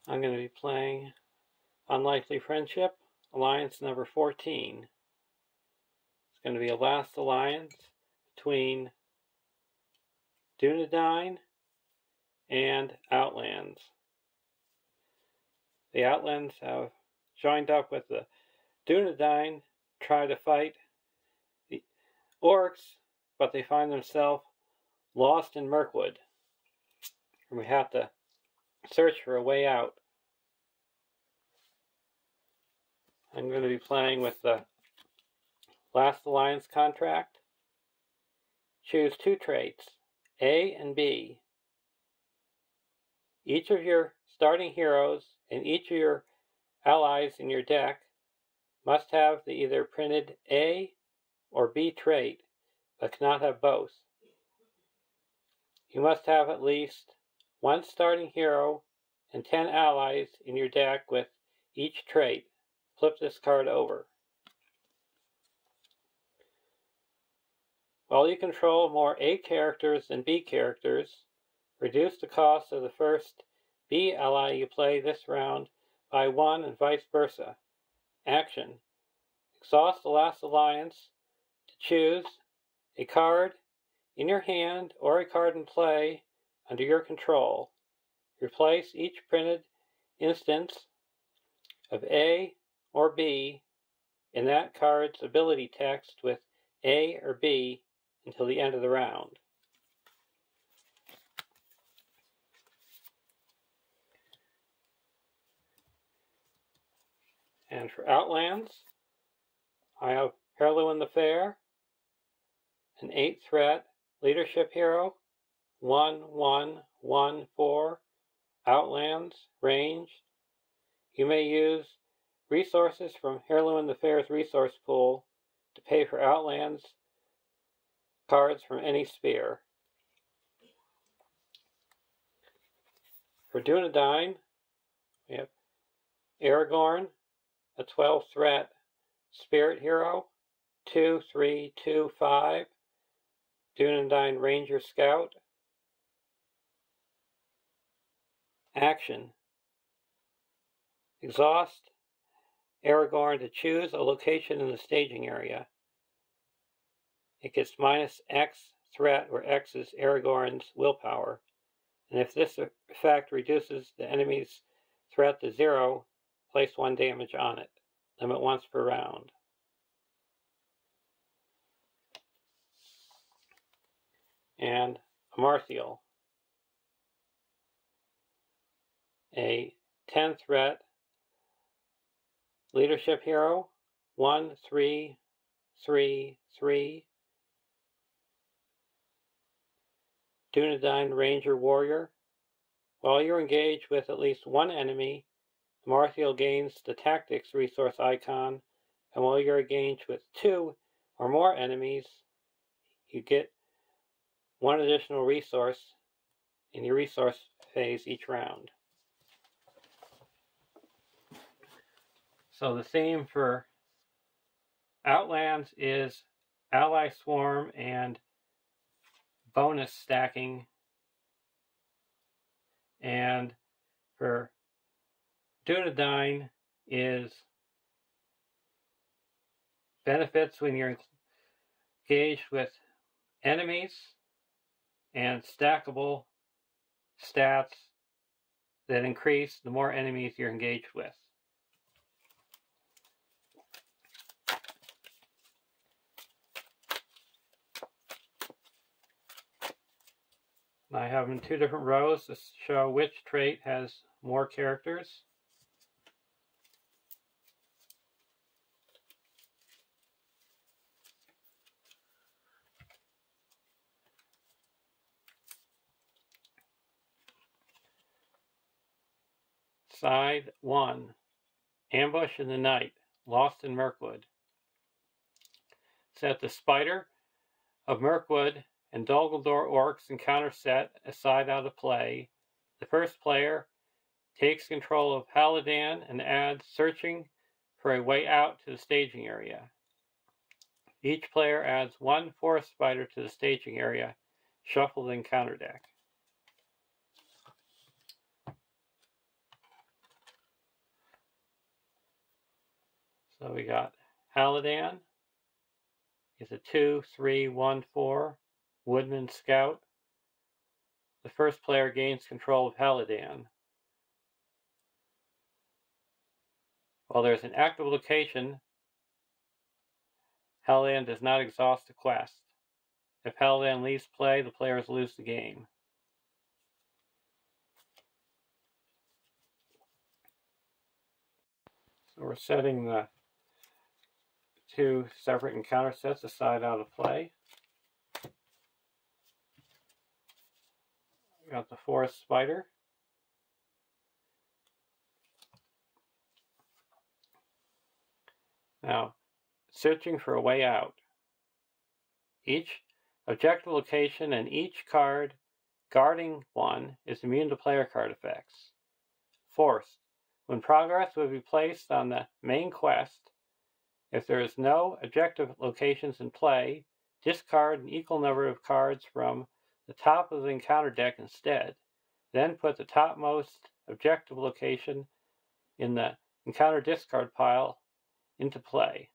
I'm going to be playing Unlikely Friendship, Alliance number 14. It's going to be a last alliance between Dunedain and Outlands. The Outlands have joined up with the Dunedain to try to fight the orcs, but they find themselves lost in Mirkwood. And we have to search for a way out. I'm going to be playing with the Last Alliance contract. Choose two traits, A and B. Each of your starting heroes and each of your allies in your deck must have the either printed A or B trait, but cannot have both. You must have at least one starting hero and 10 allies in your deck with each trait. Flip this card over. While you control more A characters than B characters, reduce the cost of the first B ally you play this round by 1 and vice versa. Action. Exhaust the Last Alliance to choose a card in your hand or a card in play under your control. Replace each printed instance of A or B in that card's ability text with A or B until the end of the round. And for Outlands, I have Heirloom the Fair, an 8 threat leadership hero, 1/1/1/4, Outlands, ranged. You may use resources from Heirloom the Fair's resource pool to pay for Outlands cards from any sphere. For Dunedain, we have Aragorn, a 12 threat spirit hero, 2/3/2/5, Dunedain Ranger Scout. Action. Exhaust Aragorn to choose a location in the staging area. It gets -X threat, where X is Aragorn's willpower. And if this effect reduces the enemy's threat to 0, place 1 damage on it. Limit once per round. And Amarthiel, a 10 threat leadership hero, 1/3/3/3, Dunedain Ranger Warrior. While you're engaged with at least one enemy, Amarthiel gains the Tactics resource icon, and while you're engaged with 2 or more enemies, you get 1 additional resource in your resource phase each round. So the theme for Outlands is Ally Swarm and bonus stacking, and for Dunedain is benefits when you're engaged with enemies and stackable stats that increase the more enemies you're engaged with. I have them in 2 different rows to show which trait has more characters. Side 1, Ambush in the Night, Lost in Mirkwood. Set the Spider of Mirkwood and Dolgaldor orcs encounter set a side out of play. The first player takes control of Haladan and adds Searching for a Way Out to the staging area. Each player adds 1 forest spider to the staging area, shuffled in counter deck. So we got Haladan. He's a 2/3/1/4 Woodman Scout. The first player gains control of Haladan. While there's an active location, Haladan does not exhaust the quest. If Haladan leaves play, the players lose the game. So we're setting the two separate encounter sets aside out of play. We got the Forest Spider. Now, searching for a way out. Each objective location and each card guarding one is immune to player card effects. Forced. When progress will be placed on the main quest, if there is no objective locations in play, discard an equal number of cards from the top of the encounter deck instead. Then put the topmost objective location in the encounter discard pile into play.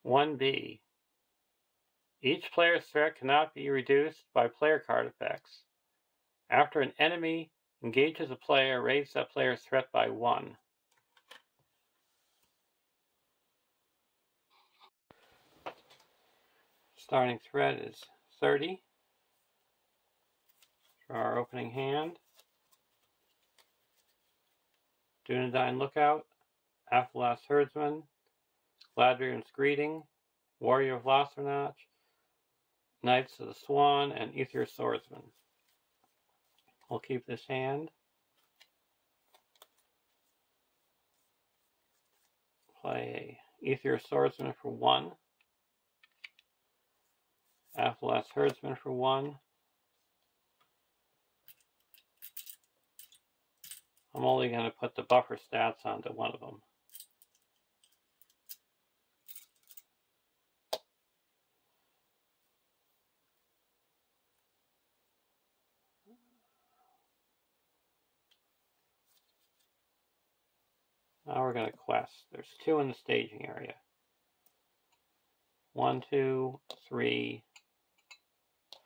One B. Each player's threat cannot be reduced by player card effects. After an enemy engages a player, raise that player's threat by 1. Starting threat is 30. For our opening hand, Dunedain Lookout, Athalas Herdsman, Gladrion's Greeting, Warrior of Lothernach, Knights of the Swan, and Ether Swordsman. We'll keep this hand. Play Ether Swordsman for 1. Athalas Herdsman for 1. I'm only going to put the buffer stats onto one of them. Now we're going to quest. There's 2 in the staging area. 1, 2, 3,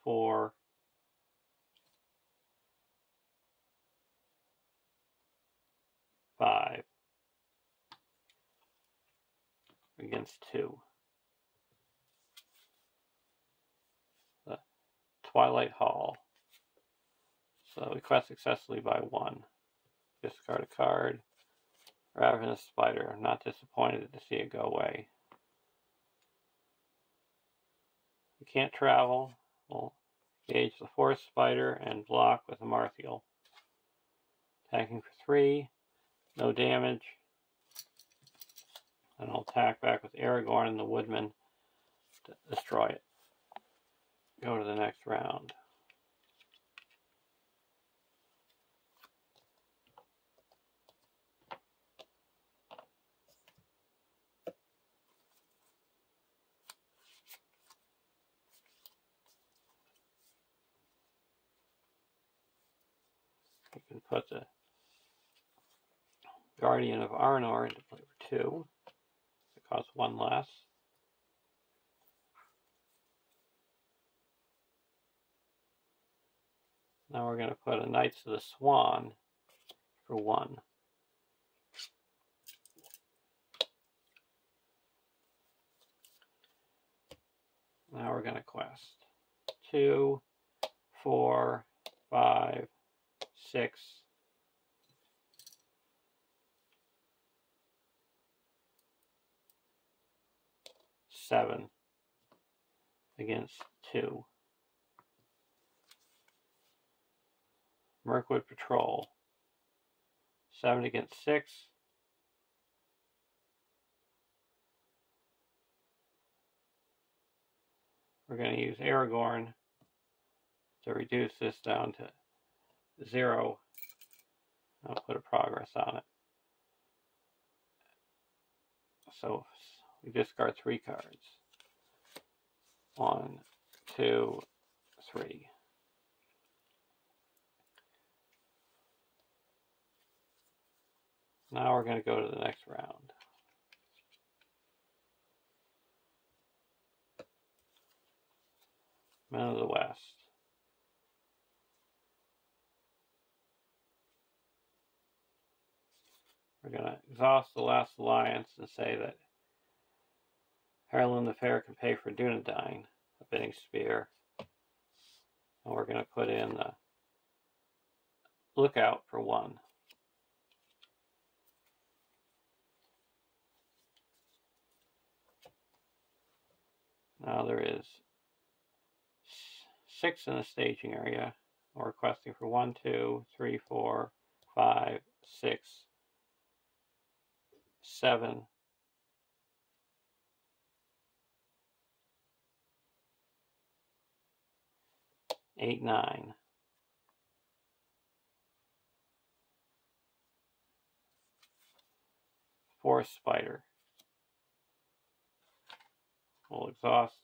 4, 5 against 2. The Twilight Hall. So we quest successfully by 1. Discard a card. Ravenous Spider. I'm not disappointed to see it go away. We can't travel. We'll engage the Forest Spider and block with a Marthiel. Attacking for 3. No damage. And I'll attack back with Aragorn and the Woodman to destroy it. Go to the next round. You can put the Guardian of Arnor into play for 2. It costs 1 less. Now we're going to put a Knights of the Swan for 1. Now we're going to quest 2, 4, 5, 6, 7 against 2. Mirkwood Patrol. 7 against 6. We're going to use Aragorn to reduce this down to 0. I'll put a progress on it. So we discard 3 cards. 1, 2, 3. Now we're going to go to the next round. Men of the West. We're going to exhaust the last alliance and say that Harlan the Fair can pay for Dunedain, a bidding spear. And we're going to put in the Lookout for 1. Now there is 6 in the staging area. We're requesting for 1, 2, 3, 4, 5, 6, 7, 8, 9. Forest Spider. We'll exhaust.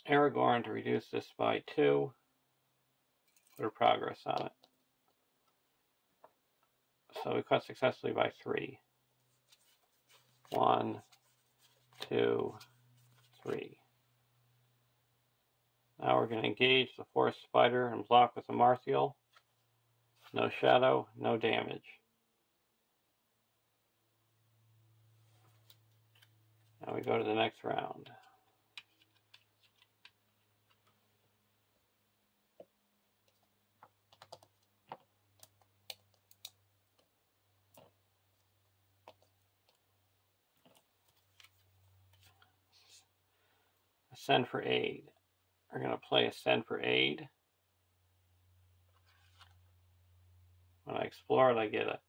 Aragorn to reduce this by 2. Put a progress on it. So we cut successfully by 3. 1, 2, 3. Now we're going to engage the Forest Spider and block with the Marthiel. No shadow, no damage. Now we go to the next round. Send for Aid. We're going to play a Send for Aid. When I explore it, I get a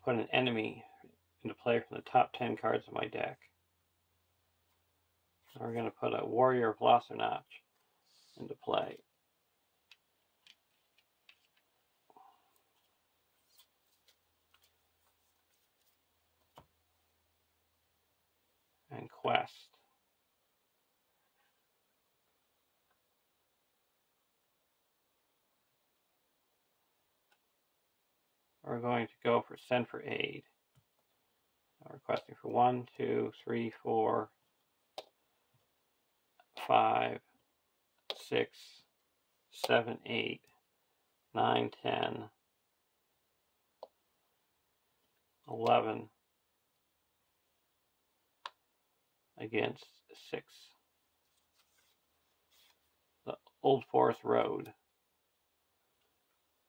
put an enemy into play from the top 10 cards of my deck. And we're going to put a Warrior of Lossernach into play. And Quest. We're going to go for Send for Aid. I'm requesting for 1, 2, 3, 4, 5, 6, 7, 8, 9, 10, 11 against 6. The Old Forest Road.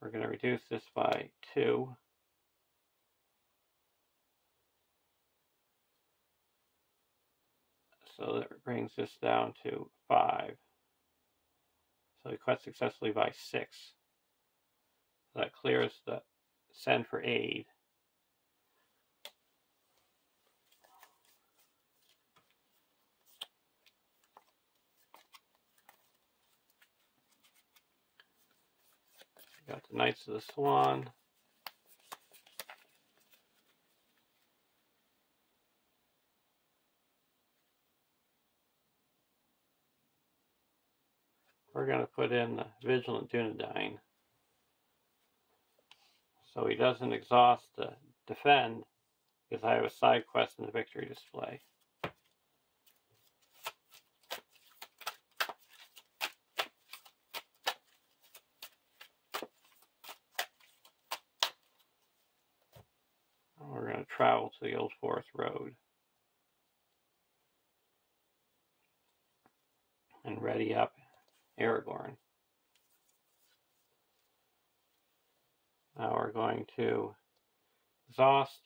We're going to reduce this by 2. So that brings this down to 5. So we cut successfully by 6. So that clears the Send for Aid. Got the Knights of the Swan. We're going to put in the Vigilant Dunedain. So he doesn't exhaust the defend because I have a side quest in the victory display. We're going to travel to the Old Forest Road and ready up Aragorn. Now we're going to exhaust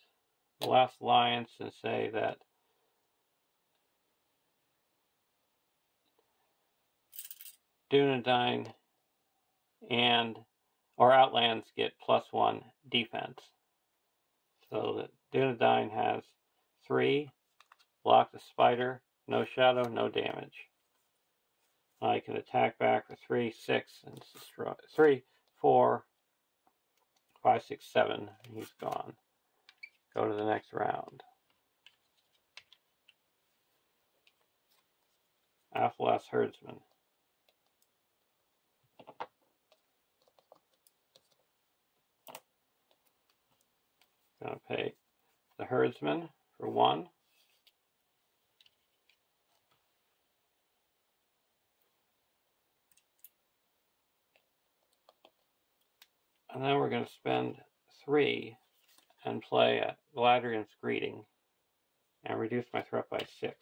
the last alliance and say that Dunedain or Outlands get +1 defense. So the Dunedain has 3, block the spider, no shadow, no damage. I can attack back for 3, 6, and destroy 3, 4, 5, 6, 7. He's gone. Go to the next round. Alphalas Herdsman. Gonna pay the Herdsman for 1. And then we're going to spend 3 and play a Gladrian's Greeting and reduce my threat by 6.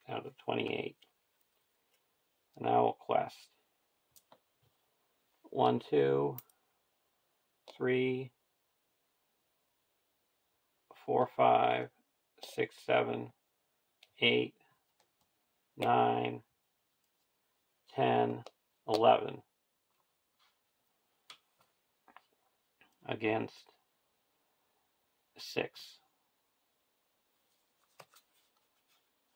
Down to 28. And now we'll quest. 1, 2, 3, 4, 5, 6, 7, 8, 9, 10, 11. Against 6.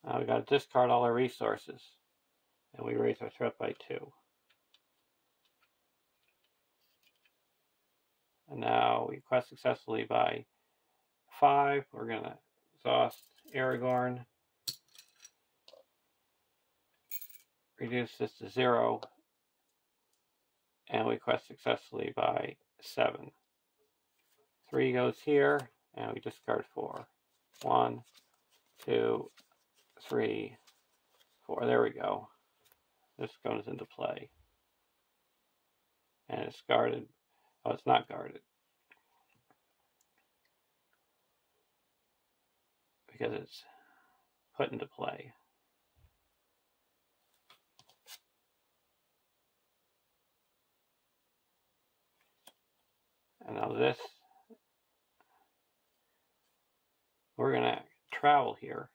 Now we got to discard all our resources, and we raise our threat by 2. And now we quest successfully by 5. We're going to exhaust Aragorn, reduce this to 0, and we quest successfully by 7. 3 goes here, and we discard 4. 1, 2, 3, 4. There we go. This goes into play. And it's guarded. Oh, it's not guarded. Because it's put into play. And now this, we're going to travel here.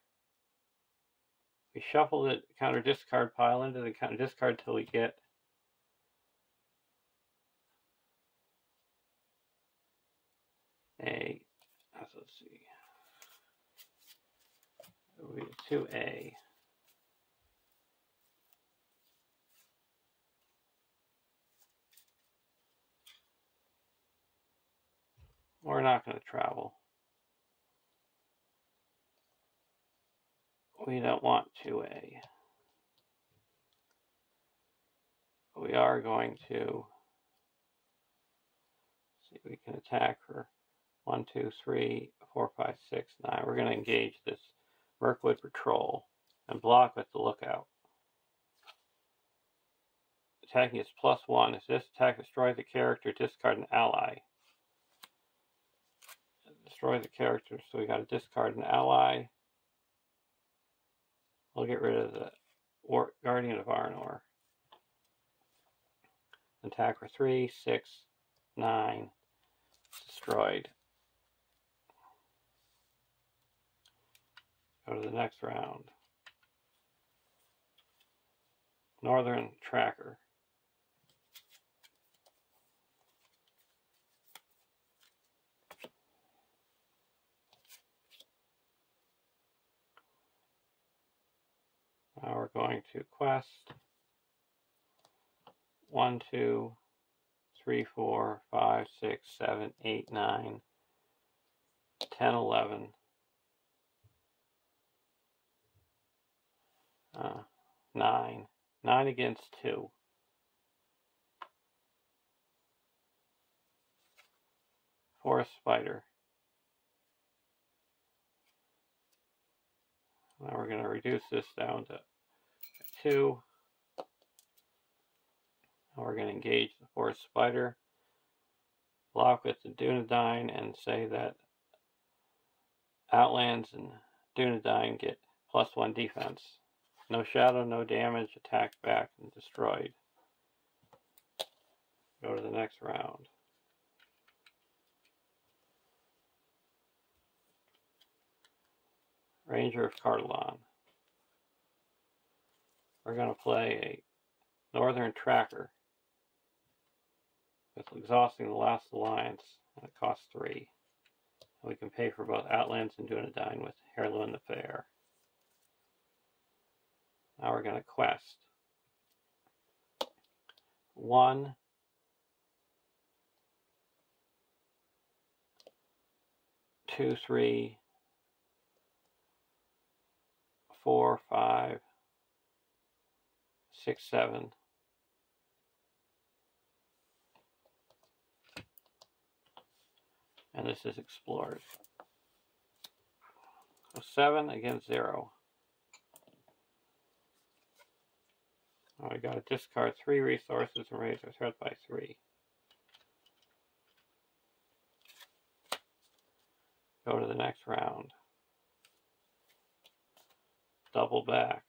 We shuffle the counter discard pile into the counter discard till we get a, let's see, it would be 2A. We're not going to travel. We don't want 2A. We are going to see, we can attack for 1, 2, 3, 4, 5, 6, 9. We're going to engage this Mirkwood patrol and block with the lookout. Attacking is +1. If this attack destroys the character, discard an ally. Destroy the character, so we got to discard an ally. We'll get rid of the Guardian of Arnor. Attack for 3, 6, 9. Destroyed. Go to the next round. Northern Tracker. Now we're going to quest 1, 2, 3, 4, 5, 6, 7, 8, 9, 10, 11. 9. 9 against 2. Forest Spider. Now we're going to reduce this down to 2. Now we're going to engage the Forest Spider, block with the Dunedain, and say that Outlands and Dunedain get +1 defense. No shadow, no damage, attack back, and destroyed. Go to the next round. Ranger of Cardolan. we're going to play a Northern Tracker with Exhausting the Last Alliance, and it costs 3. We can pay for both Outlands and Dunedain with Heirloom the Fair. Now we're going to quest 1, 2, 3, 4, 5, 6, 7. And this is explored. So 7 against 0. Now we got to discard 3 resources and raise our threat by 3. Go to the next round. Double back.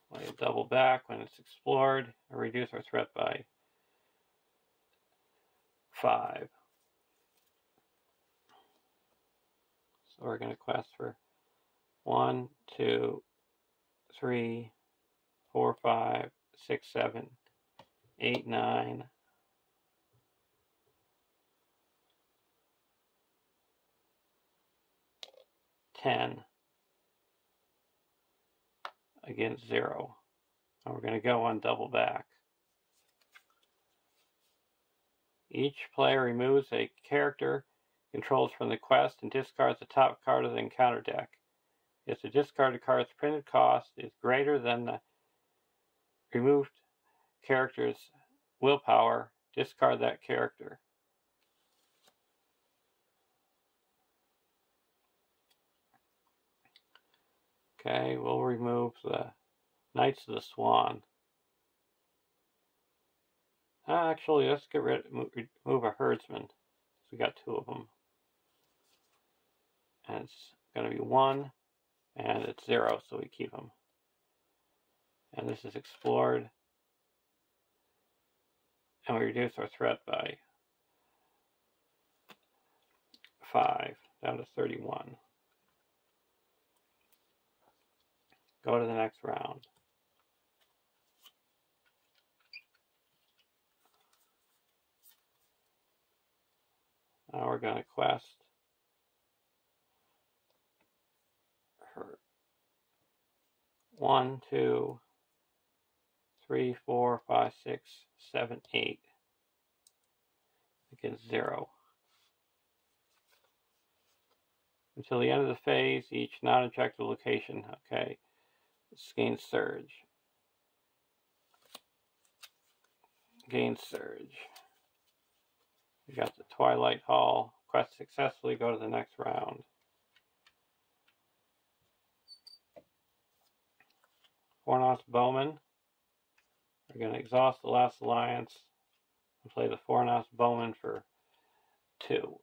Play a double back when it's explored, and reduce our threat by 5. So we're going to quest for 1, 2, 3, 4, 5, 6, 7, 8, 9, 10 against 0. And we're going to go on double back. Each player removes a character controls from the quest and discards the top card of the encounter deck. If the discarded card's printed cost is greater than the removed character's willpower, discard that character. Okay, we'll remove the Knights of the Swan. Actually, let's get rid of, remove a herdsman. So we got 2 of them. And it's going to be 1, and it's 0, so we keep them. And this is explored. And we reduce our threat by 5, down to 31. Go to the next round. Now we're going to quest her 1, 2, 3, 4, 5, 6, 7, 8 against 0. Until the end of the phase, each non-objective location, okay, gains surge. Gains surge. We got the Twilight Hall. Quest successfully, go to the next round. Fornos Bowman. We're going to exhaust the Last Alliance and play the Fornos Bowman for 2.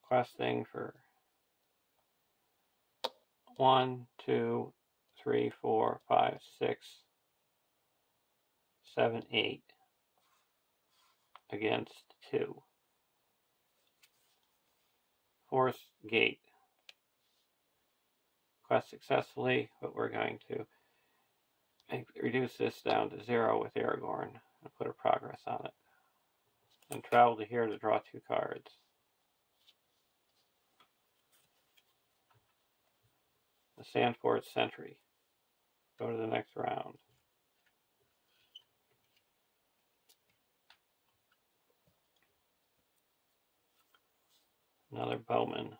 Questing for 1, 2, 3, 4, 5, 6, 7, 8 against 2. Force Gate. Quest successfully, but we're going to reduce this down to 0 with Aragorn and put a progress on it. And travel to here to draw 2 cards. The Sandford Sentry. Go to the next round. Another Bowman.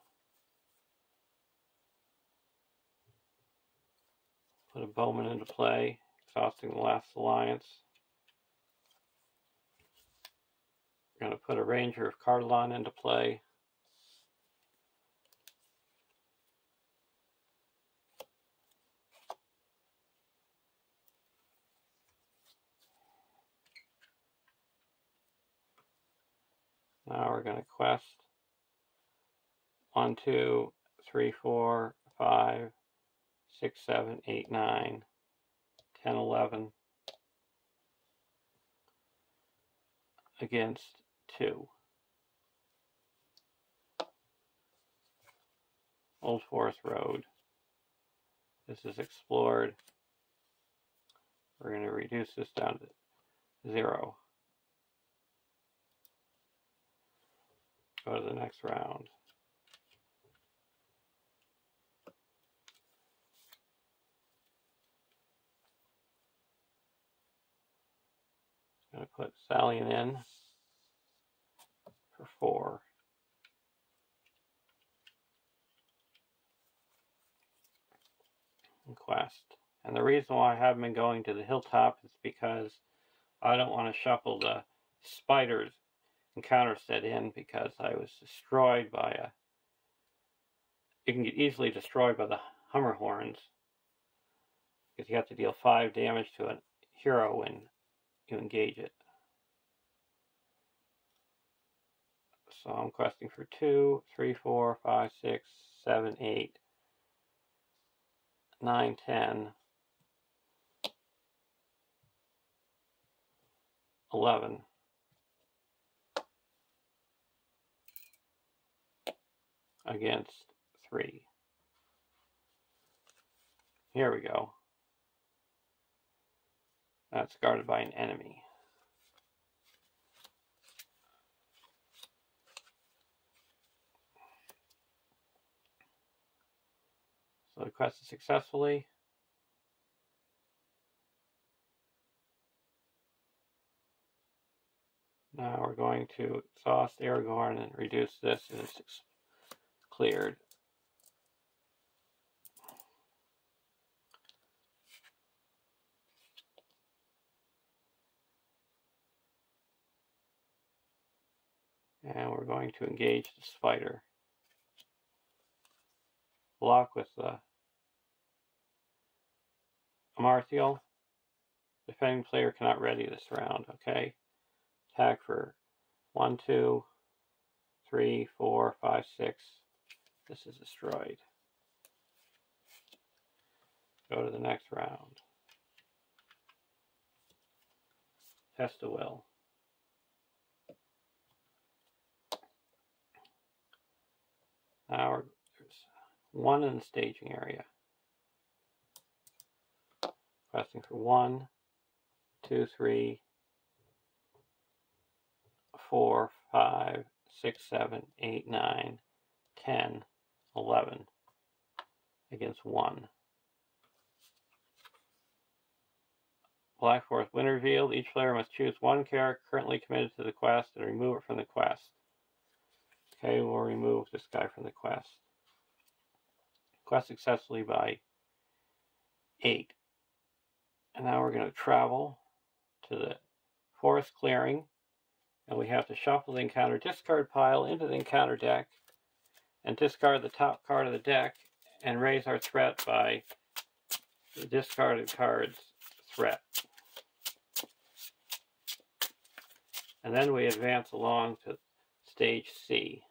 Put a Bowman into play, exhausting the Last Alliance. We're going to put a Ranger of Cardalon into play. Now we're going to quest 1, 2, 3, 4, 5, 6, 7, 8, 9, 10, 11. against 2. Old Forest Road. This is explored. We're going to reduce this down to 0. Go to the next round. I'm going to put Salient in for 4. And Quest. And the reason why I haven't been going to the hilltop is because I don't want to shuffle the spiders encounter set in, because I was destroyed by a... You can get easily destroyed by the Hummer Horns, because you have to deal 5 damage to a hero when you engage it. So I'm questing for 2, 3, 4, 5, 6, 7, 8, 9, 10, 11. Against 3. Here we go. That's guarded by an enemy. So the quest is successfully. Now we're going to exhaust Aragorn and reduce this, and it's cleared. And we're going to engage the spider. Block with the Amarthiel. Defending player cannot ready this round, okay? Attack for 1, 2, 3, 4, 5, 6. This is destroyed. Go to the next round. Test a will. Now there's 1 in the staging area. Questing for 1, 2, 3, 4, 5, 6, 7, 8, 9, 10, 11 against 1. Black Forest Wind revealed. Each player must choose 1 character currently committed to the quest and remove it from the quest. Okay, we'll remove this guy from the quest. Quest successfully by 8. And now we're going to travel to the forest clearing, and we have to shuffle the encounter discard pile into the encounter deck and discard the top card of the deck and raise our threat by the discarded card's threat. And then we advance along to stage C.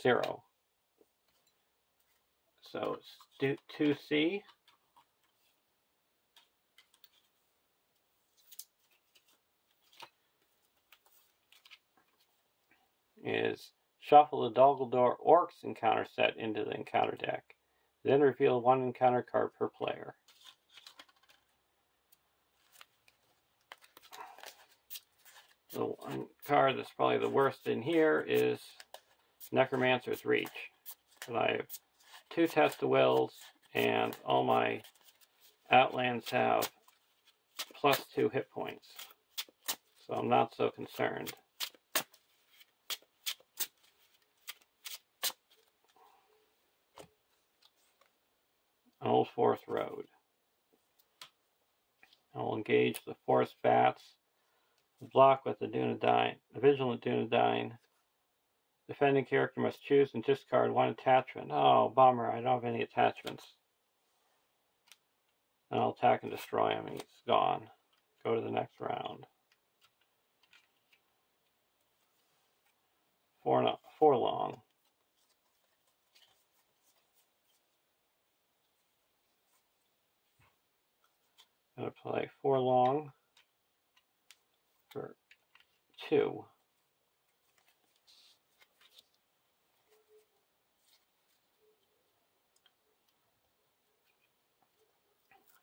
0. So it's 2C. Is shuffle the Dunedain Orcs encounter set into the encounter deck. Then reveal 1 encounter card per player. The one card that's probably the worst in here is Necromancer's Reach. But I have 2 Test of Wills, and all my Outlands have +2 hit points. So I'm not so concerned. Old Forest Road. I will engage the Forest Bats. Block with the Dunedain, the Vigilant Dunedain. Defending character must choose and discard 1 attachment. Oh, bummer, I don't have any attachments. And I'll attack and destroy him, and he's gone. Go to the next round. 4 long. I'm going to play 4 long. for 2.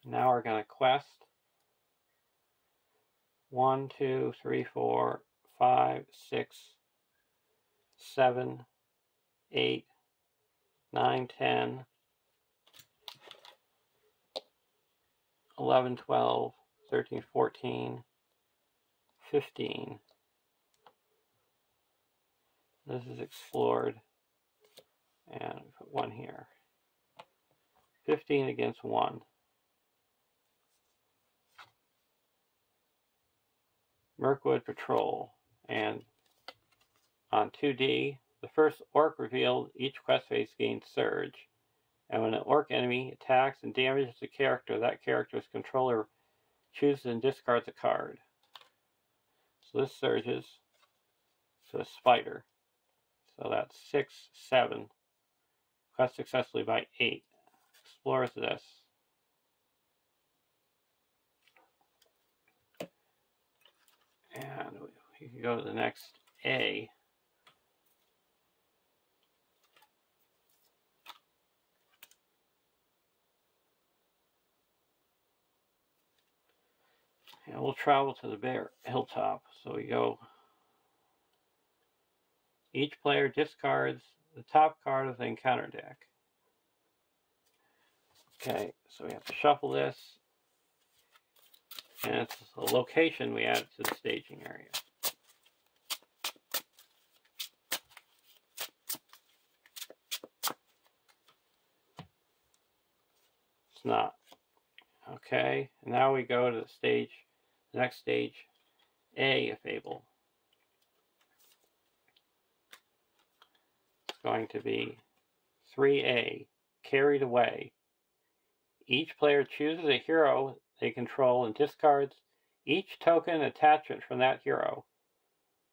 Now we're going to quest 1, 2, 3, 4, 5, 6, 7, 8, 9, 10, 11, 12, 13, 14, 15. This is explored, and put 1 here. 15 against 1. Mirkwood Patrol, and on 2D, the first orc revealed each quest phase gains Surge, and when an orc enemy attacks and damages a character, that character's controller chooses and discards a card. So this surges to a spider. So that's 6, 7. Quest successfully by 8. Explores this. And we can go to the next A. And we'll travel to the bare hilltop. So we go. Each player discards the top card of the encounter deck. Okay, so we have to shuffle this. And it's a location we add to the staging area. It's not. Okay, and now we go to the next stage A, if able. It's going to be 3A, Carried Away. Each player chooses a hero they control and discards each token attachment from that hero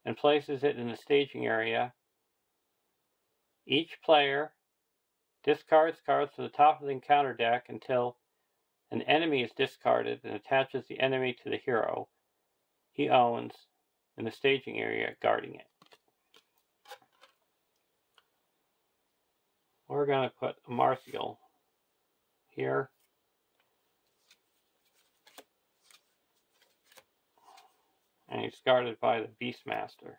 and places it in the staging area. Each player discards cards to the top of the encounter deck until an enemy is discarded and attaches the enemy to the hero he owns in the staging area, guarding it. We're going to put a Martial here. And he's guarded by the Beastmaster.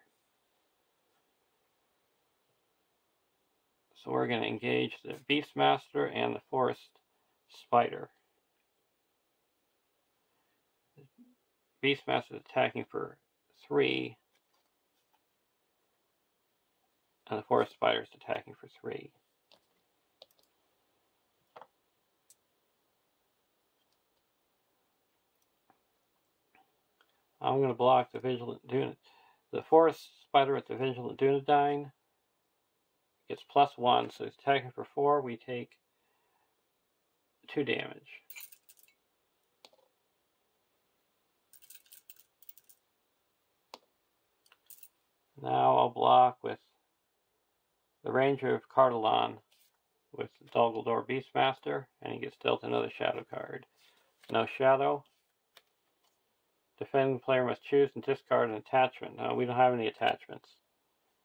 So we're going to engage the Beastmaster and the Forest Spider. The Beastmaster is attacking for 3. And the Forest Spider is attacking for 3. I'm going to block the Vigilant Dunedain. The Forest Spider with the Vigilant Dunedain gets +1, so he's attacking for 4. We take 2 damage. Now I'll block with the Ranger of Cardolan with Dol Guldur Beastmaster, and he gets dealt another shadow card. No shadow. Defending player must choose and discard an attachment. No, we don't have any attachments.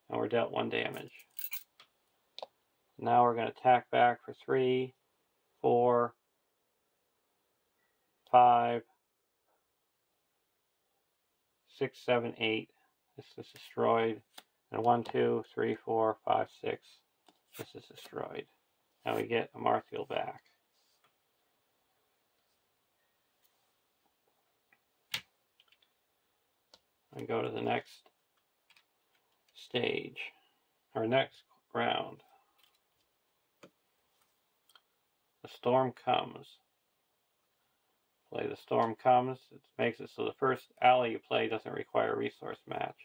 And we're dealt 1 damage. Now we're going to attack back for 3, 4, 5, 6, 7, 8. This is destroyed. And 1, 2, 3, 4, 5, 6. This is destroyed. Now we get a Martial back. And go to the next stage, or next round. The Storm Comes. Play The Storm Comes. It makes it so the first ally you play doesn't require a resource match.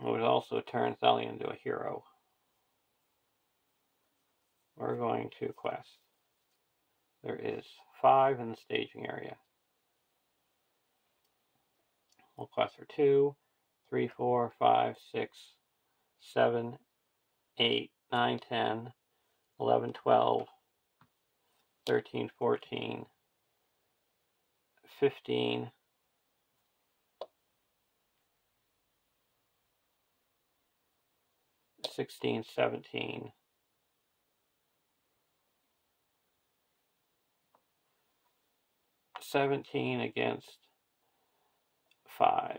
It also turns ally into a hero. We're going to quest. There is 5 in the staging area. We'll quest for 2, 3, 4, 5, 6, 7, 8, 9, 10, 11, 12, 13, 14, 15, 16, 17, 17 against 5.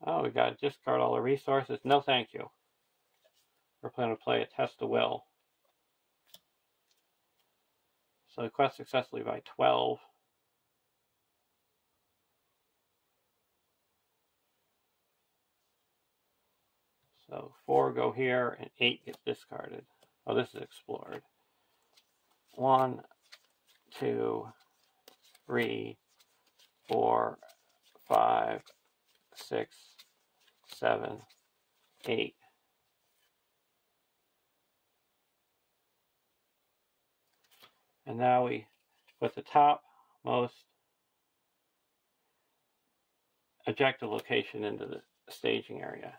Oh, we got to discard all the resources. No, thank you. We're planning to play a test of will. So quest successfully by 12. So 4 go here and 8 get discarded. Oh, this is explored. 1, 2, 3, 4, 5, 6, 7, 8. And now we put the topmost objective location into the staging area.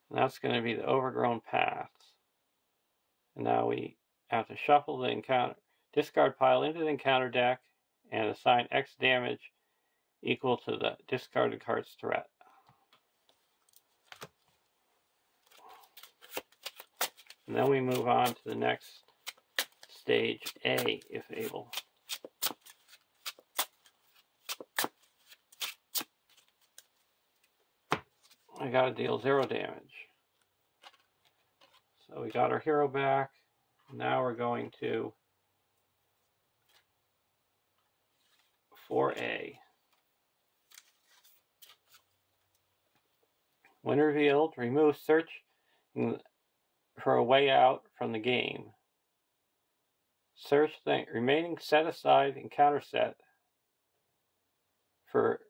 And that's going to be the overgrown paths. And now we have to shuffle the encounter, discard pile into the encounter deck and assign X damage equal to the discarded card's threat. And then we move on to the next stage A, if able. I gotta deal 0 damage. So we got our hero back. Now we're going to 4A. When revealed, remove search for a way out from the game. Search the remaining set-aside encounter set for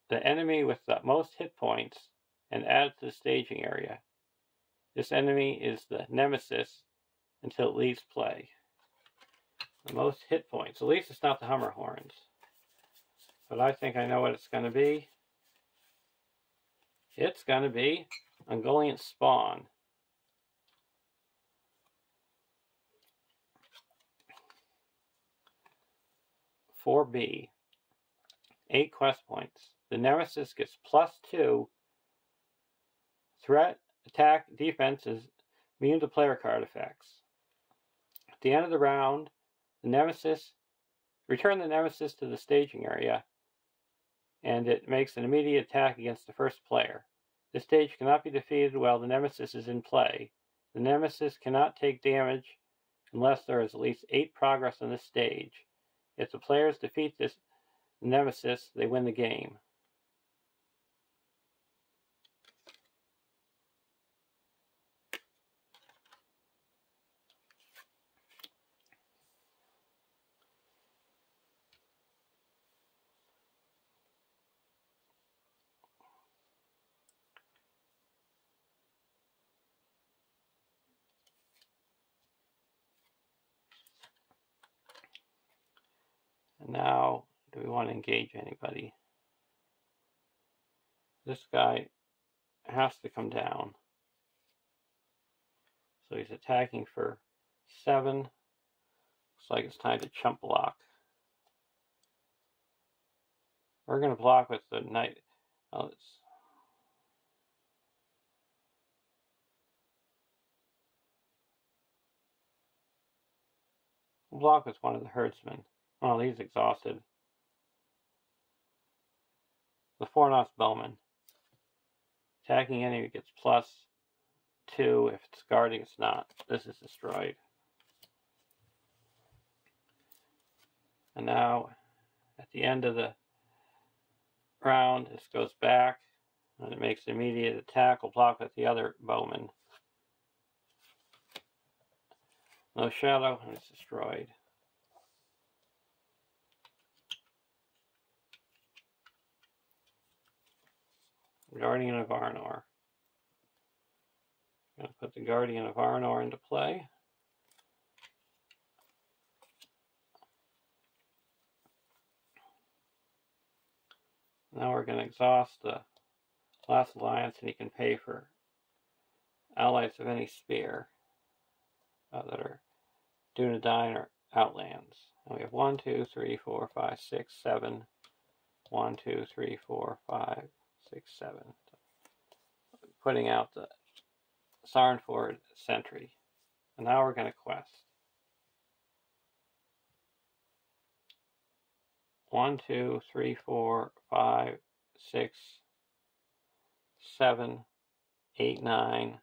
the enemy with the most hit points and add to the staging area. This enemy is the nemesis until it leaves play. The most hit points. At least it's not the Hummer Horns. But I think I know what it's going to be. It's going to be Ungoliant Spawn. (4B). 8 quest points. The nemesis gets +2. Threat, attack, defense is immune to player card effects. At the end of the round, return the nemesis to the staging area, and it makes an immediate attack against the first player. This stage cannot be defeated while the nemesis is in play. The nemesis cannot take damage unless there is at least 8 progress on this stage. If the players defeat this nemesis, they win the game. And now, do we want to engage anybody? This guy has to come down. So he's attacking for 7. Looks like it's time to chump block. We're going to block with the knight. Oh, we'll block with one of the herdsmen. Oh, he's exhausted. The 4-notch bowman. Attacking enemy gets +2. If it's guarding, it's not. This is destroyed. And now, at the end of the round, this goes back, and it makes an immediate attack. We'll block with the other bowman. No shadow, and it's destroyed. Guardian of Arnor. I'm going to put the Guardian of Arnor into play. Now we're going to exhaust the Last alliance, and he can pay for allies of any sphere that are Dunedain or Outlands. And we have 1, 2, 3, 4, 5, 6, 7. 1, 2, 3, 4, 5, 6, 7. Putting out the Sarnford sentry. And now we're going to quest. 1, 2, 3, 4, 5, 6, 7, 8, 9,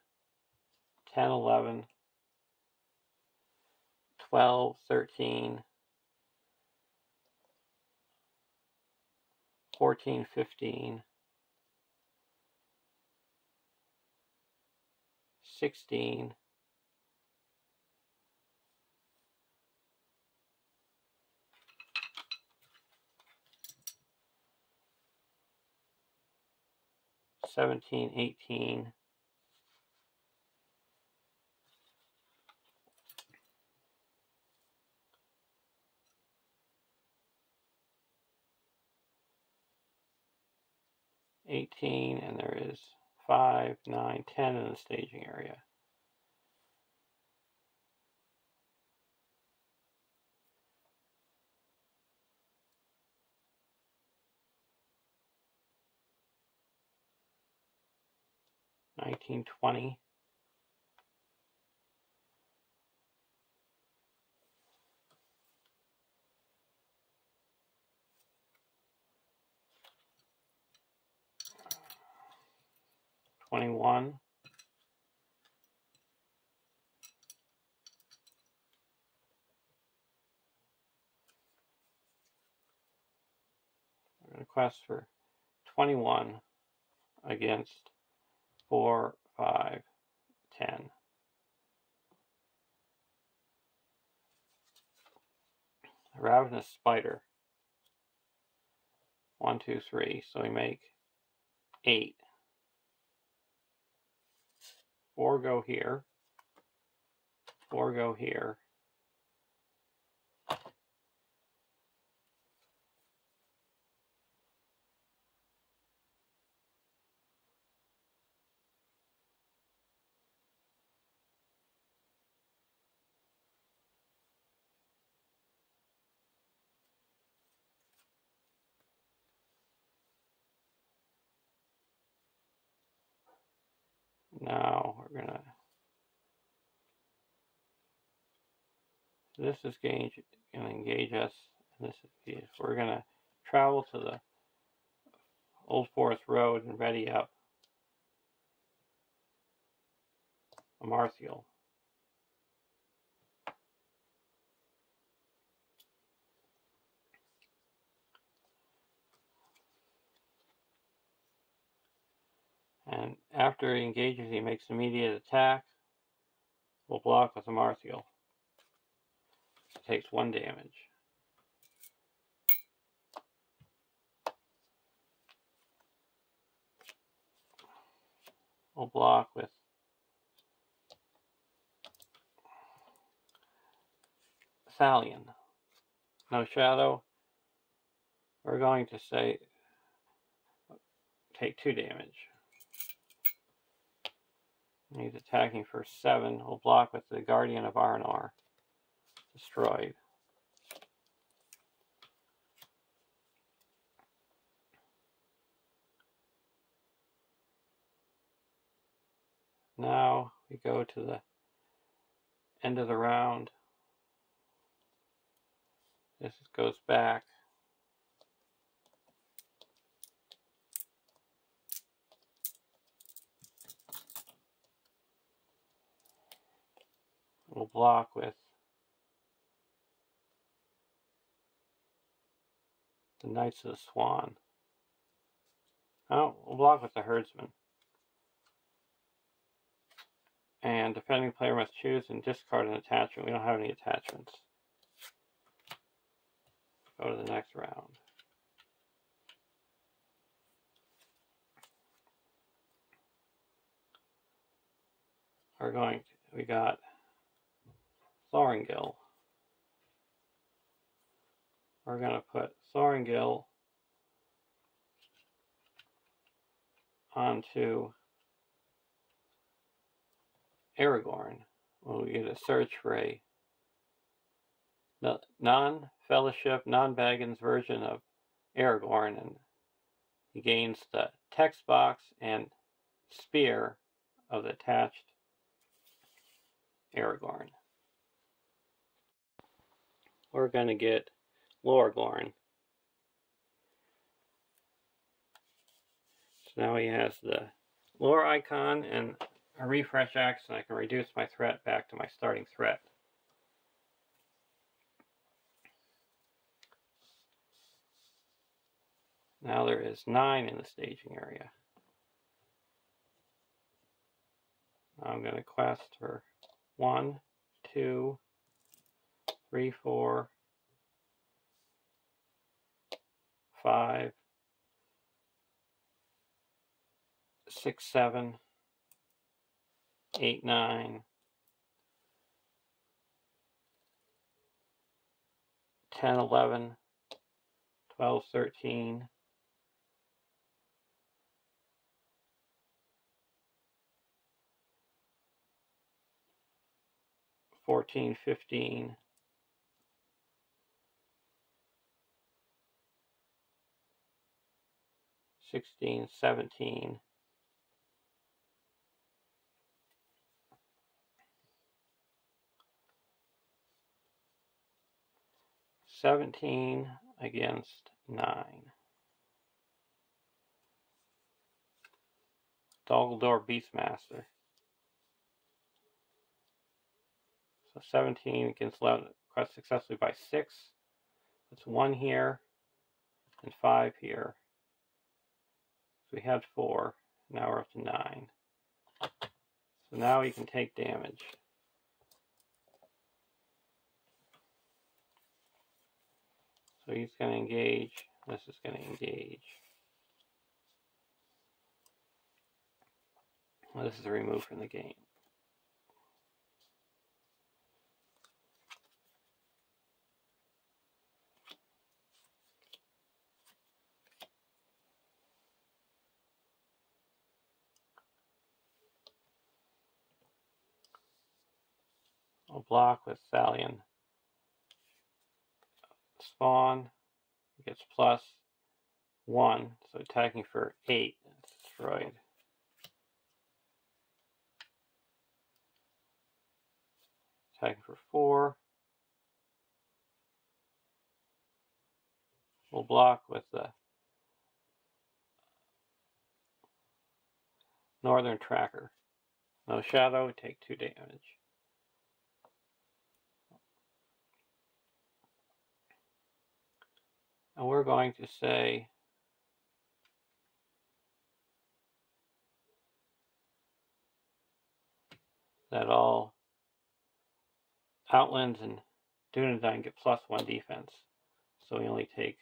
10, 11, 12, 13, 14, 15, 16, 17, 18, 18, and there is 5, 9, 10 in the staging area. Nineteen, 20. 21. 'Quest for 21 against 4, 5, 10. Ravenous Spider. 1, 2, 3. So we make 8. 4 go here. 4 go here. Now we're gonna. This is gonna engage us, and this is we're gonna travel to the Old Forest Road and ready up a Marthiel. And after he engages, he makes immediate attack. We'll block with a Marthiel. It takes 1 damage. We'll block with Thalion. No shadow. We're going to say take 2 damage. He's attacking for 7. We'll block with the Guardian of Arnor. Destroyed. Now we go to the end of the round. This goes back. We'll block with the Knights of the Swan. Oh, we'll block with the Herdsman. And defending player must choose and discard an attachment. We don't have any attachments. Go to the next round. We got Thorengil. We're going to put Thorengil onto Aragorn. We'll get a search for a non-Fellowship, non-Baggins version of Aragorn, and he gains the text box and spear of the attached Aragorn. We're going to get Lorgorn. So now he has the lore icon and a refresh action. I can reduce my threat back to my starting threat. Now there is 9 in the staging area. Now I'm going to quest for 1, 2, 3, 4, 5, 6, 7, 8, 9, 10, 11, 12, 13, 14, 15, 16, 17, 17 against 9. Dumbledore Beastmaster. So 17 against 11, quest successfully by 6. That's 1 here and 5 here. So we had 4. Now we're up to 9. So now he can take damage. So he's going to engage. This is going to engage. Well, this is removed from the game. I'll block with Thalion. Spawn gets +1, so attacking for 8 is destroyed. Attacking for 4. We'll block with the Northern Tracker. No shadow, take 2 damage. And we're going to say that all Outlands and Dunedain get +1 defense. So we only take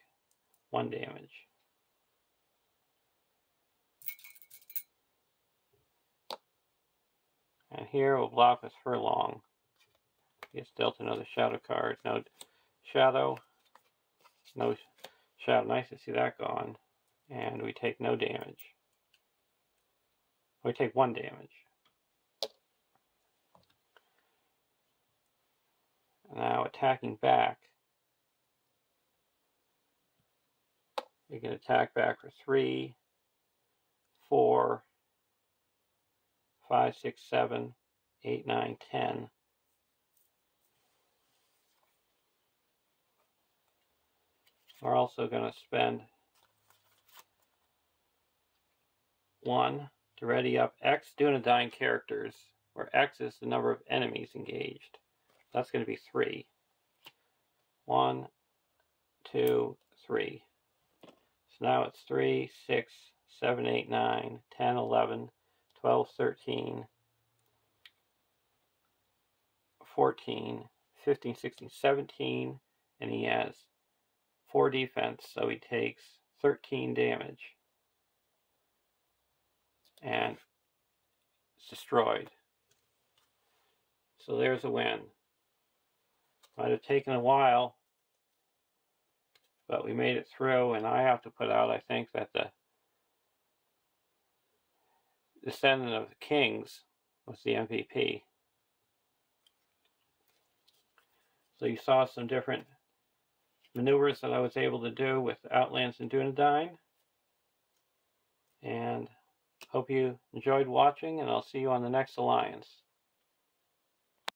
1 damage. And here we'll block with Furlong. He gets dealt another shadow card. No shadow. No shadow. Nice to see that gone. And we take no damage. We take 1 damage. Now attacking back. We can attack back for 3, 4, 5, 6, 7, 8, 9, 10. We're also going to spend 1 to ready up X Dunedain characters, where X is the number of enemies engaged. That's going to be 3. 1, 2, 3. So now it's 3, 6, 7, 8, 9, 10, 11, 12, 13, 14, 15, 16, 17, and he has 4 defense, so he takes 13 damage. And it's destroyed. So there's a win. Might have taken a while, but we made it through, and I have to put out, I think, that the descendant of the kings was the MVP. So you saw some different maneuvers that I was able to do with Outlands and Dunedain. And hope you enjoyed watching, and I'll see you on the next Alliance.